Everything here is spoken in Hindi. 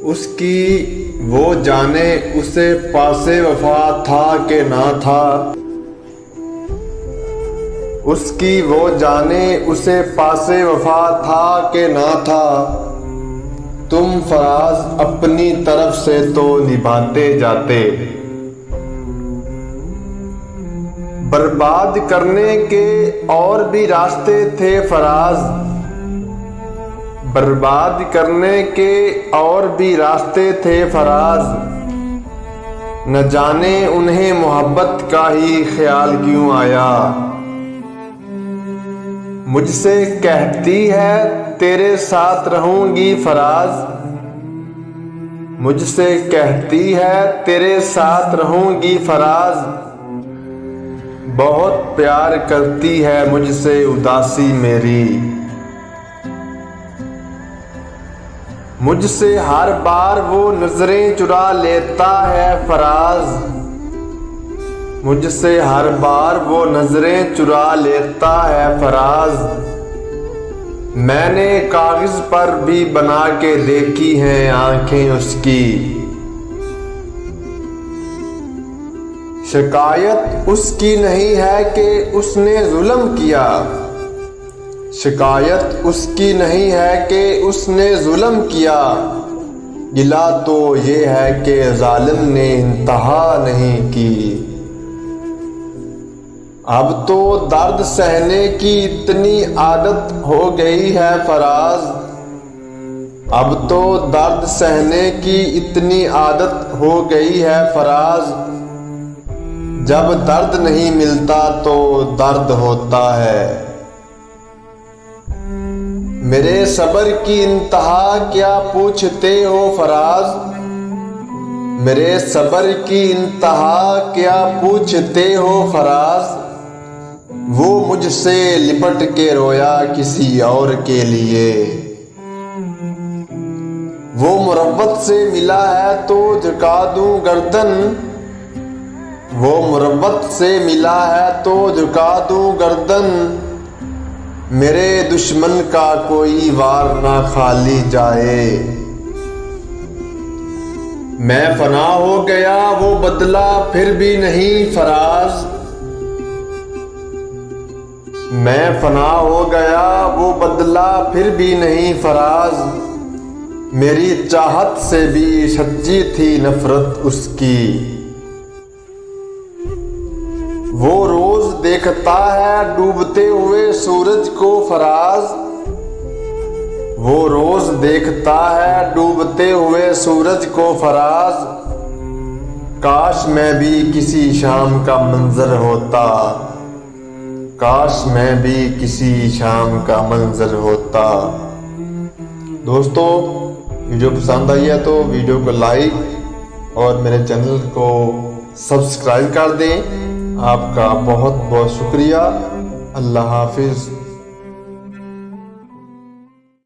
उसकी वो जाने उसे पासे वफा था कि ना था। उसकी वो जाने उसे पासे वफा था कि ना था। तुम फराज अपनी तरफ से तो निभाते जाते। बर्बाद करने के और भी रास्ते थे फराज। बर्बाद करने के और भी रास्ते थे फराज। न जाने उन्हें मोहब्बत का ही ख्याल क्यों आया। मुझसे कहती है तेरे साथ रहूंगी फराज। मुझसे कहती है तेरे साथ रहूंगी फराज। बहुत प्यार करती है मुझसे उदासी मेरी। मुझसे हर बार वो नजरें चुरा लेता है फराज। मुझसे हर बार वो नजरें चुरा लेता है फराज। मैंने कागज पर भी बना के देखी हैं आंखें उसकी। शिकायत उसकी नहीं है कि उसने जुल्म किया। शिकायत उसकी नहीं है कि उसने जुल्म किया। गिला तो ये है कि जालिम ने इंतहा नहीं की। अब तो दर्द सहने की इतनी आदत हो गई है फराज। अब तो दर्द सहने की इतनी आदत हो गई है फराज। जब दर्द नहीं मिलता तो दर्द होता है। मेरे सब्र की इंतहा क्या पूछते हो फराज। मेरे सब्र की इंतहा क्या पूछते हो फराज। वो मुझसे लिपट के रोया किसी और के लिए। वो मुरब्बत से मिला है तो झुका दूं गर्दन। वो मुरब्बत से मिला है तो झुका दूं गर्दन। मेरे दुश्मन का कोई वार ना खाली जाए। मैं फना हो गया वो बदला फिर भी नहीं फराज। मैं फना हो गया वो बदला फिर भी नहीं फराज। मेरी चाहत से भी सच्ची थी नफरत उसकी। वो रोज देखता है डूबते हुए सूरज को फराज। वो रोज देखता है डूबते हुए सूरज को फराज। काश मैं भी किसी शाम का मंजर होता। काश मैं भी किसी शाम का मंजर होता। दोस्तों, वीडियो पसंद आई है तो वीडियो को लाइक और मेरे चैनल को सब्सक्राइब कर दें। आपका बहुत बहुत शुक्रिया। अल्लाह हाफिज़।